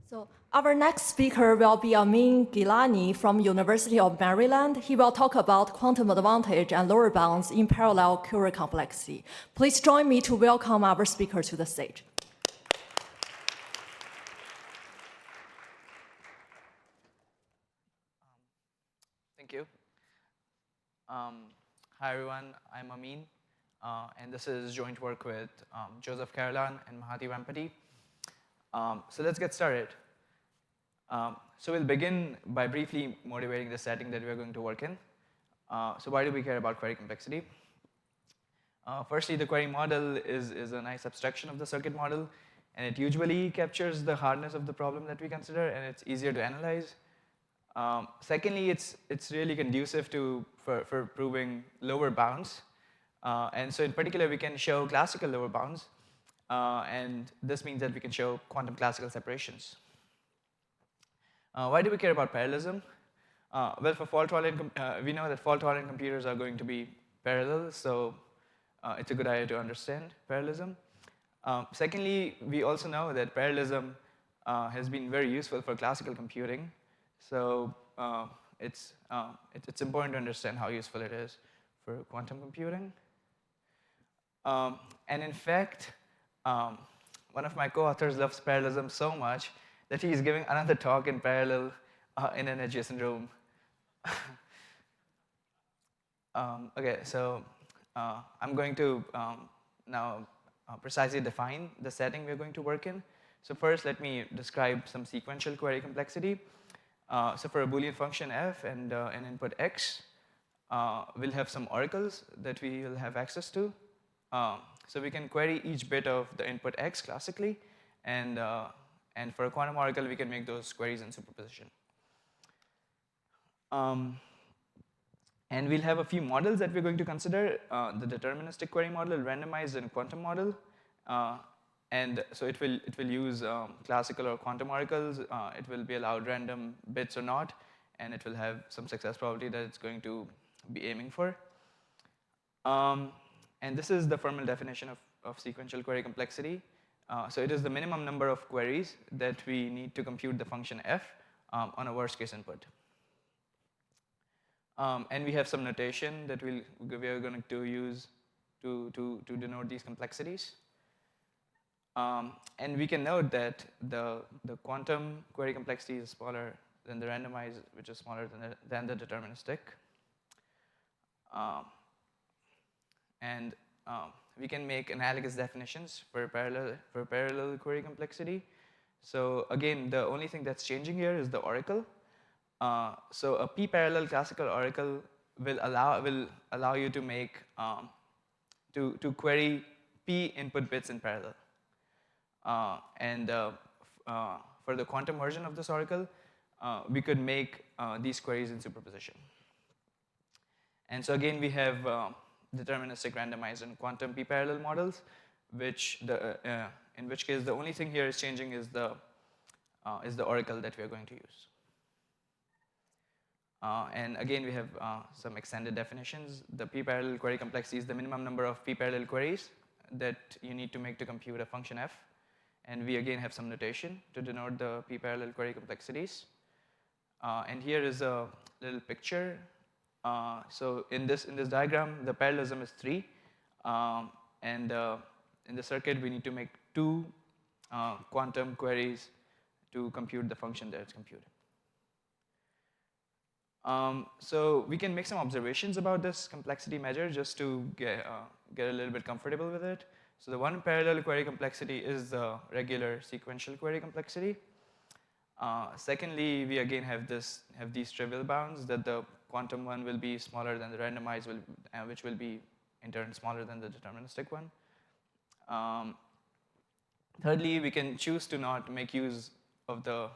So our next speaker will be Amin Gilani from University of Maryland. He will talk about quantum advantage and lower bounds in parallel query complexity. Please join me to welcome our speaker to the stage. Thank you. Hi everyone, I'm Amin, and this is joint work with Joseph Carolan and Mahathi Vempati. So let's get started. So we'll begin by briefly motivating the setting that we're going to work in. So why do we care about query complexity? Firstly, the query model is a nice abstraction of the circuit model, and it usually captures the hardness of the problem that we consider, and it's easier to analyze. Secondly, it's really conducive for proving lower bounds. And so in particular, we can show classical lower bounds. And this means that we can show quantum classical separations. Why do we care about parallelism? Well, for fault-tolerant, we know that fault-tolerant computers are going to be parallel, so it's a good idea to understand parallelism. Secondly, we also know that parallelism has been very useful for classical computing. So it's important to understand how useful it is for quantum computing. And in fact, one of my co-authors loves parallelism so much that he is giving another talk in parallel in an adjacent room. Okay, so I'm going to now precisely define the setting we're going to work in. So first, let me describe some sequential query complexity. So for a Boolean function f and an input x, we'll have some oracles that we will have access to. So we can query each bit of the input x classically, and for a quantum oracle, we can make those queries in superposition. And we'll have a few models that we're going to consider, the deterministic query model, randomized and quantum model. And so it will use classical or quantum oracles. It will be allowed random bits or not, and it will have some success probability that it's going to be aiming for. And this is the formal definition of sequential query complexity. So it is the minimum number of queries that we need to compute the function f on a worst case input. And we have some notation that we are going to use to denote these complexities. And we can note that the quantum query complexity is smaller than the randomized, which is smaller than the deterministic. And we can make analogous definitions for parallel query complexity. So again, the only thing that's changing here is the oracle. So a p-parallel classical oracle will allow you to make to query p input bits in parallel. And for the quantum version of this oracle, we could make these queries in superposition. And so again, we have deterministic, randomized, and quantum p-parallel models, in which case the only thing here is changing is the oracle that we are going to use. And again, we have some extended definitions. The p-parallel query complexity is the minimum number of p-parallel queries that you need to make to compute a function f. And we again have some notation to denote the p-parallel query complexities. And here is a little picture. So in this diagram, the parallelism is 3. And in the circuit, we need to make 2 quantum queries to compute the function that it's computed. So we can make some observations about this complexity measure just to get a little bit comfortable with it. So the one parallel query complexity is the regular sequential query complexity. Secondly, we again have these trivial bounds that the quantum one will be smaller than the randomized, which will be in turn smaller than the deterministic one. Thirdly, we can choose to not make use of the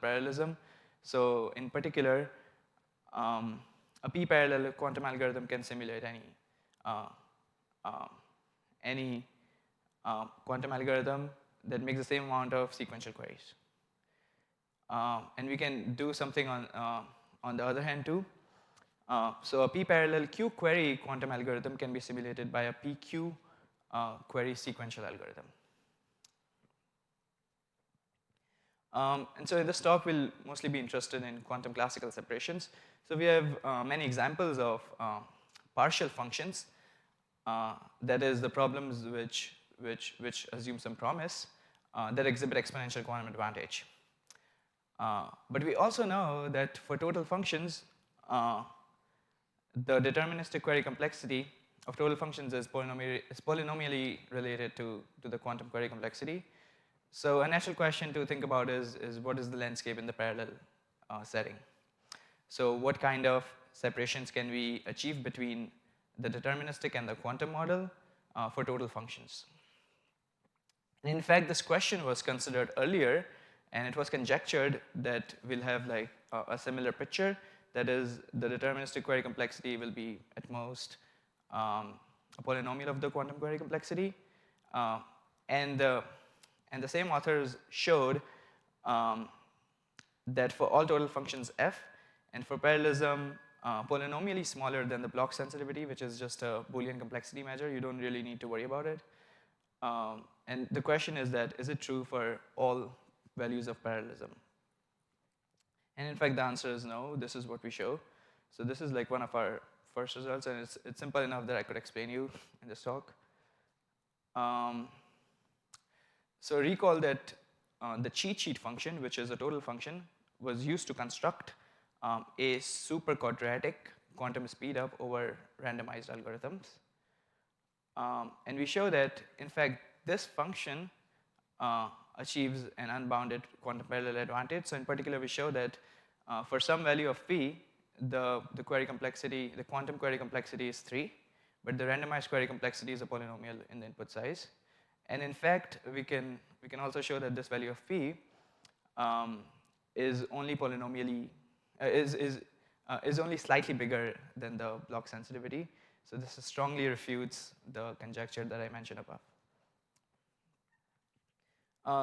parallelism. So in particular, a p-parallel quantum algorithm can simulate any quantum algorithm that makes the same amount of sequential queries. And we can do something on the other hand too. So a p-parallel q-query quantum algorithm can be simulated by a pq query sequential algorithm. And so in this talk, we'll mostly be interested in quantum classical separations. So we have many examples of partial functions, that is, the problems which assume some promise that exhibit exponential quantum advantage. But we also know that for total functions, the deterministic query complexity of total functions is polynomially related to the quantum query complexity. So a natural question to think about is what is the landscape in the parallel setting? So what kind of separations can we achieve between the deterministic and the quantum model for total functions? And in fact, this question was considered earlier, and it was conjectured that we'll have like a similar picture. That is, the deterministic query complexity will be at most a polynomial of the quantum query complexity. And the same authors showed that for all total functions f, and for parallelism polynomially smaller than the Bloch sensitivity, which is just a Boolean complexity measure, you don't really need to worry about it. And the question is that, is it true for all values of parallelism? And in fact, the answer is no. This is what we show. So this is like one of our first results, and it's simple enough that I could explain you in this talk. So recall that the cheat sheet function, which is a total function, was used to construct a super quadratic quantum speedup over randomized algorithms. And we show that, in fact, this function achieves an unbounded quantum parallel advantage. So in particular, we show that for some value of p, the query complexity, the quantum query complexity is 3, but the randomized query complexity is a polynomial in the input size. And in fact, we can also show that this value of p is only polynomially is only slightly bigger than the Bloch sensitivity. So this strongly refutes the conjecture that I mentioned above.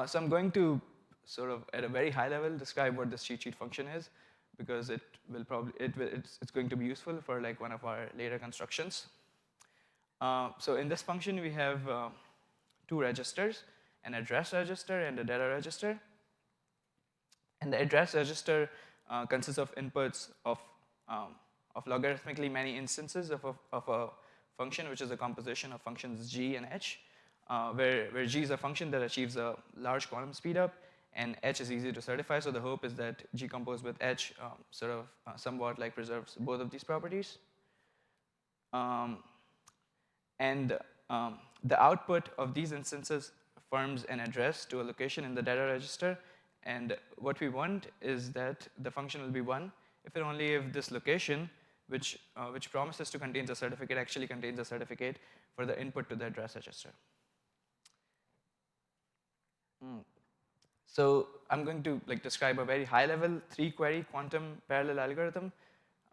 So I'm going to sort of at a very high level describe what this cheat sheet function is, because it will probably it's going to be useful for like one of our later constructions. So in this function we have two registers, an address register and a data register. And the address register consists of inputs of logarithmically many instances of a function, which is a composition of functions g and h, where g is a function that achieves a large quantum speedup, and h is easy to certify. So the hope is that g composed with h sort of somewhat like preserves both of these properties. And the output of these instances forms an address to a location in the data register. And what we want is that the function will be 1 if and only if this location, which promises to contain a certificate, actually contains a certificate for the input to the address register. So I'm going to like describe a very high-level 3-query quantum parallel algorithm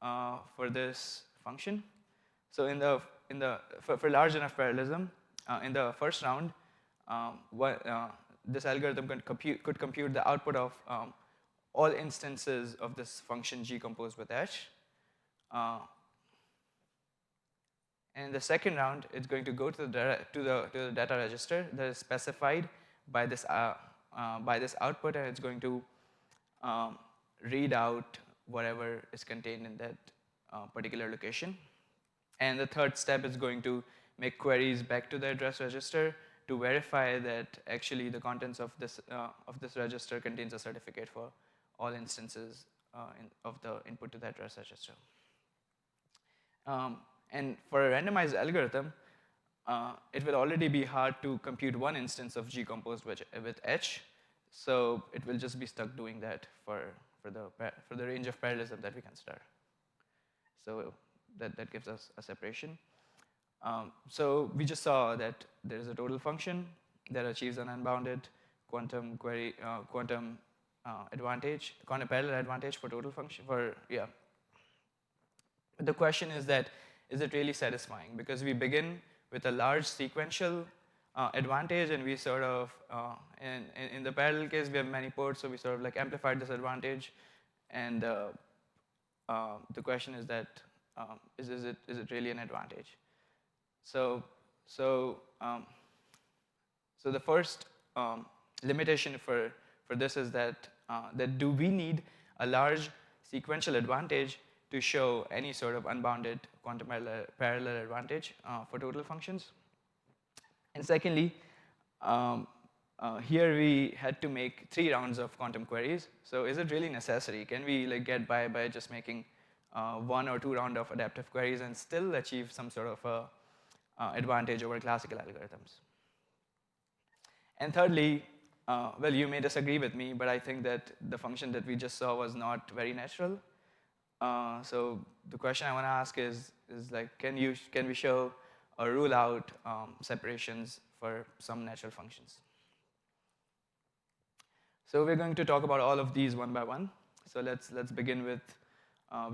for this function. So for large enough parallelism, in the first round, this algorithm could compute the output of all instances of this function g composed with h. And in the second round, it's going to go to the data register that is specified by this output, and it's going to read out whatever is contained in that particular location. And the third step is going to make queries back to the address register to verify that actually the contents of this register contains a certificate for all instances of the input to the address register. And for a randomized algorithm, it will already be hard to compute one instance of g composed with h, so it will just be stuck doing that for the range of parallelism that we consider. So that gives us a separation. So we just saw that there is a total function that achieves an unbounded quantum advantage, quantum parallel advantage for total function But the question is that, is it really satisfying? Because we begin with a large sequential advantage, and we sort of in the parallel case we have many ports, so we sort of like amplified this advantage, and the question is that is it really an advantage? So the first limitation for for this is that, that do we need a large sequential advantage to show any sort of unbounded quantum parallel advantage for total functions? And secondly, here we had to make 3 rounds of quantum queries. So is it really necessary? Can we like get by just making 1 or 2 rounds of adaptive queries and still achieve some sort of advantage over classical algorithms? And thirdly, well, you may disagree with me, but I think that the function that we just saw was not very natural. So the question I want to ask is like, can we show or rule out separations for some natural functions? So we're going to talk about all of these one by one. So let's begin with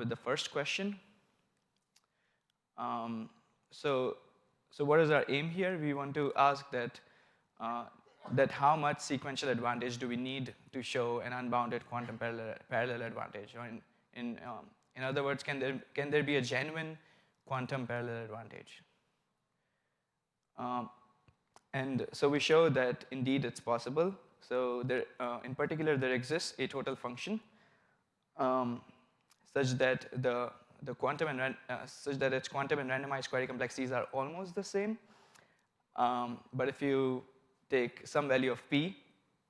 the first question. So what is our aim here? We want to ask that how much sequential advantage do we need to show an unbounded quantum parallel advantage? Or in other words, can there be a genuine quantum parallel advantage? And so we show that indeed it's possible. So there, in particular, there exists a total function such that the quantum and such that its quantum and randomized query complexities are almost the same. But if you take some value of p,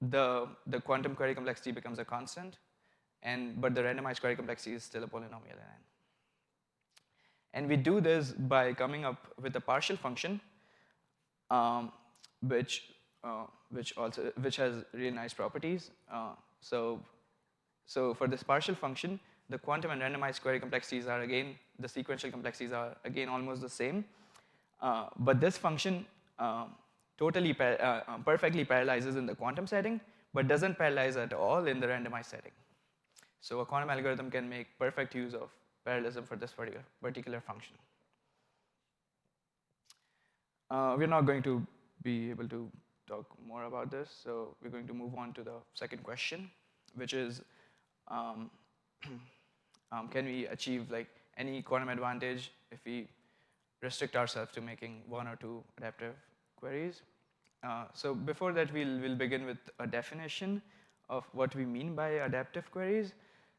the quantum query complexity becomes a constant, but the randomized query complexity is still a polynomial in n. And we do this by coming up with a partial function, which has really nice properties. So for this partial function, the quantum and randomized query complexities are again, the sequential complexities are again almost the same. But this function totally perfectly parallelizes in the quantum setting, but doesn't parallelize at all in the randomized setting. So a quantum algorithm can make perfect use of parallelism for this particular function. We're not going to be able to talk more about this, so we're going to move on to the second question, which is, can we achieve like any quantum advantage if we restrict ourselves to making 1 or 2 adaptive queries? So before that, we'll begin with a definition of what we mean by adaptive queries.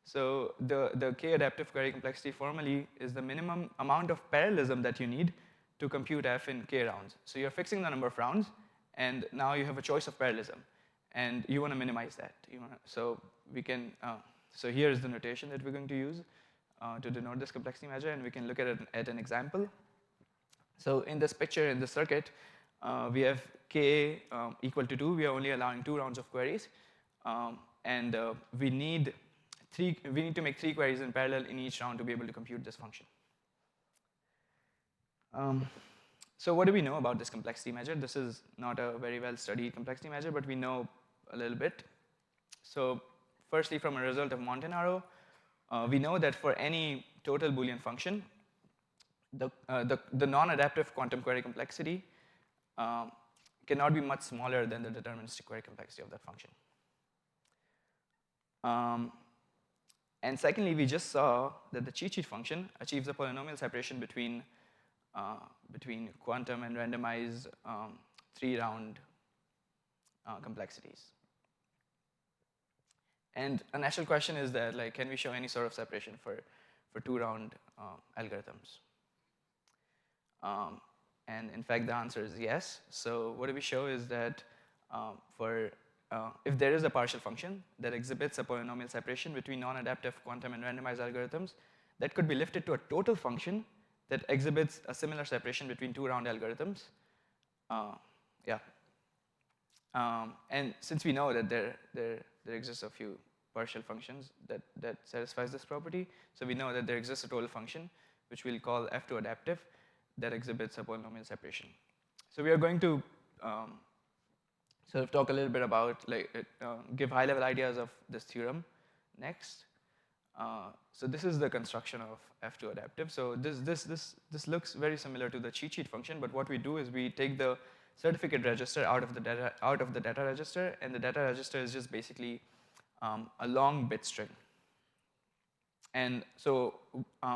So the K adaptive query complexity formally is the minimum amount of parallelism that you need to compute F in K rounds. So you're fixing the number of rounds, and now you have a choice of parallelism, and you want to minimize that. So we can. So here is the notation that we're going to use to denote this complexity measure, and we can look at it at an example. So in this picture, in the circuit, we have K equal to 2. We are only allowing 2 rounds of queries, and we need to make 3 queries in parallel in each round to be able to compute this function. So what do we know about this complexity measure? This is not a very well studied complexity measure, but we know a little bit. So firstly, from a result of Montanaro, we know that for any total Boolean function, the non-adaptive quantum query complexity cannot be much smaller than the deterministic query complexity of that function. And secondly, we just saw that the cheat sheet function achieves a polynomial separation between quantum and randomized 3-round complexities. And a natural question is that, like, can we show any sort of separation for 2-round algorithms? And in fact, the answer is yes. So what do we show is that if there is a partial function that exhibits a polynomial separation between non-adaptive quantum and randomized algorithms, that could be lifted to a total function that exhibits a similar separation between 2-round algorithms. And since we know that there exists a few partial functions that satisfies this property, so we know that there exists a total function, which we'll call F2 adaptive, that exhibits a polynomial separation. So we are going to sort of talk a little bit about, give high-level ideas of this theorem next. So this is the construction of F2 adaptive. So this looks very similar to the cheat sheet function, but what we do is we take the certificate register out of the data register, and the data register is just basically a long bit string. And so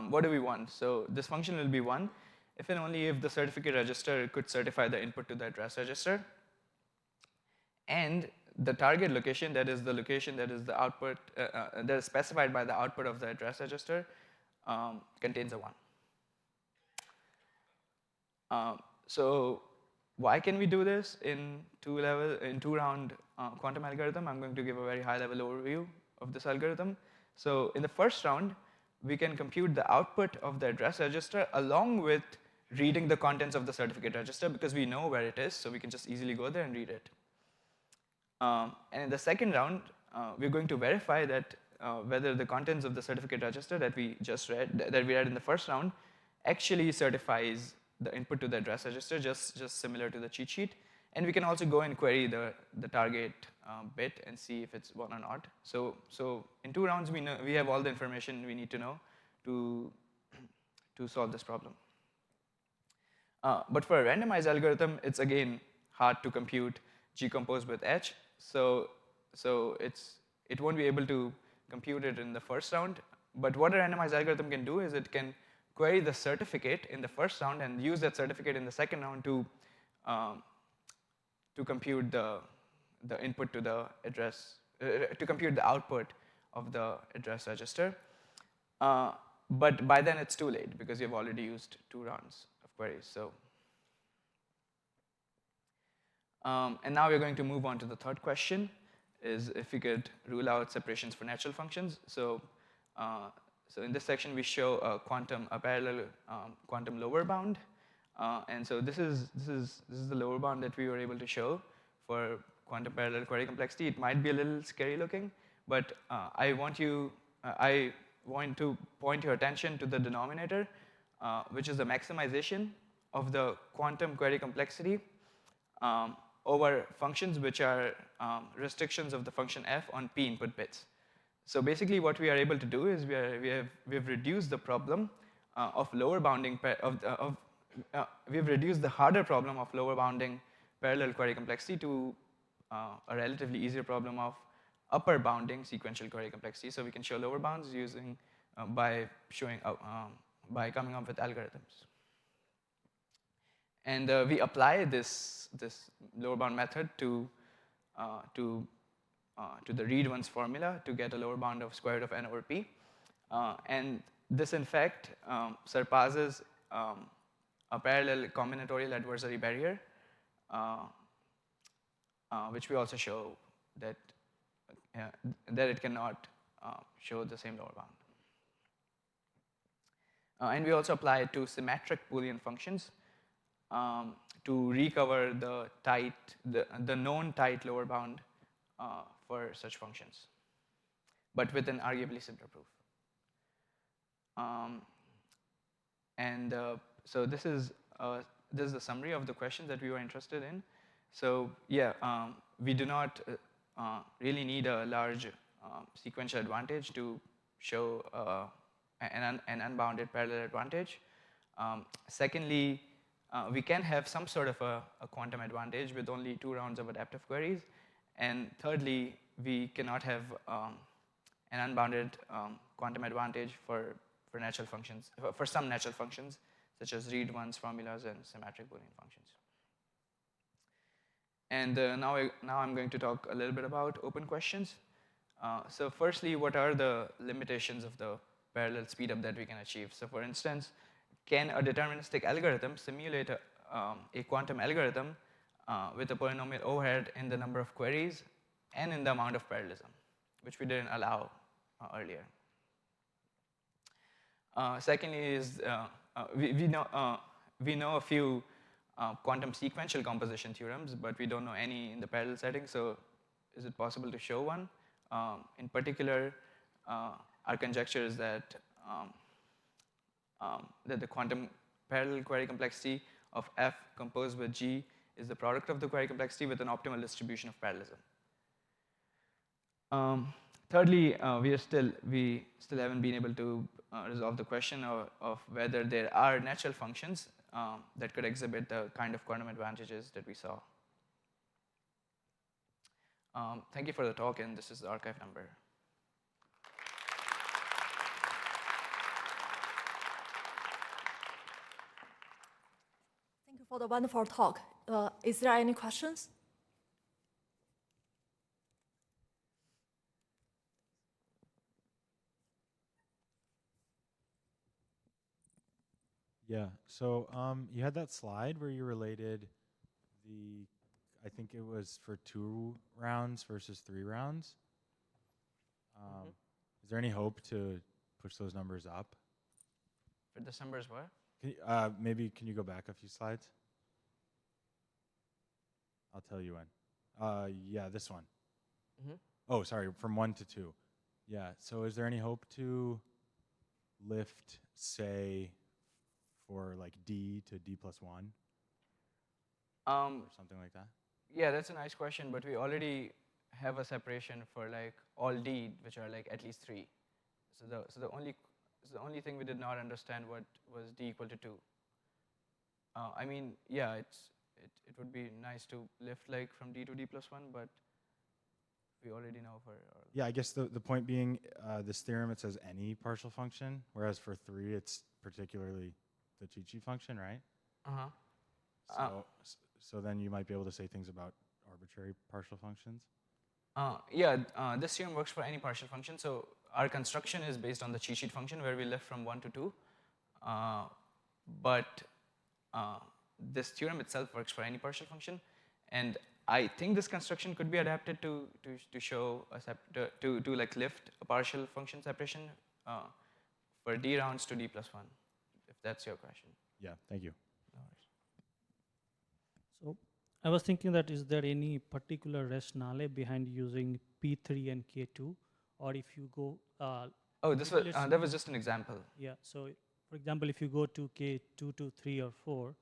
what do we want? So this function will be 1 if and only if the certificate register could certify the input to the address register. And the target location, that is the location that is the output, that is specified by the output of the address register, contains a 1. So why can we do this in two-round quantum algorithm? I'm going to give a very high-level overview of this algorithm. So in the first round, we can compute the output of the address register along with reading the contents of the certificate register, because we know where it is, so we can just easily go there and read it. And in the second round, we're going to verify that whether the contents of the certificate register that we just read, that we read in the first round, actually certifies the input to the address register, just similar to the cheat sheet. And we can also go and query the target bit and see if it's 1 or not. So in 2 rounds, we have all the information we need to know to solve this problem. But for a randomized algorithm, it's again hard to compute G composed with H. So it won't be able to compute it in the first round. But what a randomized algorithm can do is it can query the certificate in the first round and use that certificate in the second round to compute the input to the address, to compute the output of the address register. But by then it's too late because you've already used 2 rounds of queries. So, and now we're going to move on to the third question, is if we could rule out separations for natural functions. So in this section, we show a parallel quantum lower bound. And so this is the lower bound that we were able to show for quantum parallel query complexity. It might be a little scary looking, but I want to point your attention to the denominator, which is the maximization of the quantum query complexity over functions which are restrictions of the function f on p input bits. So basically, what we are able to do is we have reduced the problem of lower bounding we've reduced the harder problem of lower bounding parallel query complexity to a relatively easier problem of upper bounding sequential query complexity. So we can show lower bounds using by coming up with algorithms. And we apply this lower bound method to the read once formula to get a lower bound of square root of n over p. And this, in fact, surpasses a parallel combinatorial adversary barrier, which we also show that it cannot show the same lower bound. And we also apply it to symmetric Boolean functions to recover the known tight lower bound for such functions, but with an arguably simpler proof. So this is the summary of the questions that we were interested in. So yeah, we do not really need a large sequential advantage to show an unbounded parallel advantage. Secondly, we can have some sort of a quantum advantage with only 2 rounds of adaptive queries. And thirdly, we cannot have an unbounded quantum advantage for natural functions, for some natural functions, such as read ones, formulas, and symmetric Boolean functions. And now I'm going to talk a little bit about open questions. So firstly, what are the limitations of the parallel speedup that we can achieve? So for instance, can a deterministic algorithm simulate a quantum algorithm with a polynomial overhead in the number of queries and in the amount of parallelism, which we didn't allow earlier? Secondly is we know a few quantum sequential composition theorems, but we don't know any in the parallel setting. So is it possible to show one? In particular, our conjecture is that the quantum parallel query complexity of f composed with g is the product of the query complexity with an optimal distribution of parallelism. Thirdly, we still haven't been able to resolve the question of whether there are natural functions that could exhibit the kind of quantum advantages that we saw. Thank you for the talk, and this is the archive number. Thank you for the wonderful talk. Is there any questions? Yeah. So you had that slide where you related the, I think it was for 2 rounds versus 3 rounds. Is there any hope to push those numbers up? For this numbers what? Maybe can you go back a few slides? I'll tell you when. Yeah, this one. Oh, sorry, from 1 to 2. Yeah. So is there any hope to lift, say, for like D to D+1 or something like that? Yeah, that's a nice question, but we already have a separation for like all D, which are like at least 3. So the only thing we did not understand what was D equal to 2. I mean, yeah, it would be nice to lift like from D to D+1, but we already know for all. Yeah, I guess the point being, this theorem, it says any partial function, whereas for 3, it's particularly the Chi-Chi function, right? So then you might be able to say things about arbitrary partial functions. This theorem works for any partial function. So our construction is based on the cheat sheet function where we lift from 1 to 2. But this theorem itself works for any partial function. And I think this construction could be adapted to show to like lift a partial function separation for D rounds to D+1, if that's your question. Yeah, thank you. No worries. So I was thinking that is there any particular rationale behind using P3 and K2, or if you go That was just an example. yeah, so for example, if you go to K2 to 3 or 4,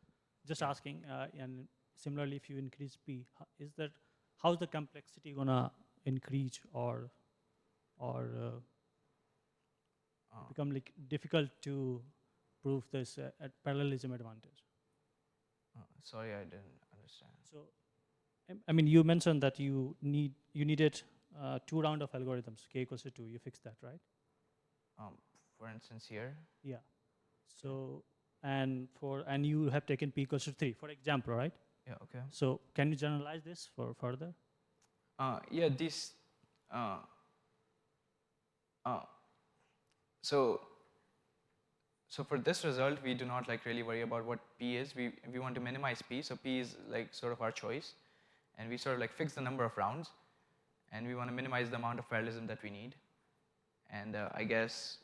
just asking, and similarly if you increase P, how's the complexity gonna increase or become like difficult to prove this parallelism advantage? Sorry, I didn't understand. So, I mean, you mentioned that you needed 2 rounds of algorithms, k equals to 2. You fixed that, right? For instance, here. Yeah. So, and you have taken p equals to 3, for example, right? Yeah. Okay. So, can you generalize this for further? Yeah. This. So for this result, we do not like really worry about what p is. We want to minimize p. So p is like sort of our choice, and we sort of like fix the number of rounds, and we want to minimize the amount of parallelism that we need. And I guess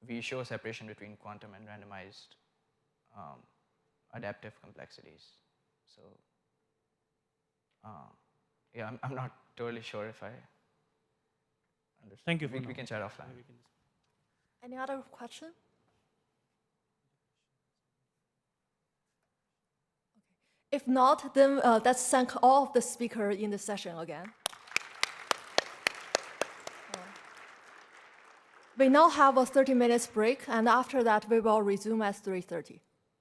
we show a separation between quantum and randomized adaptive complexities. So yeah, I'm not totally sure if I understand. Thank you. We can chat offline. Maybe we can Any other question? Okay. If not, then let's thank all of the speakers in the session again. We now have a 30 minutes break, and after that, we will resume at 3:30.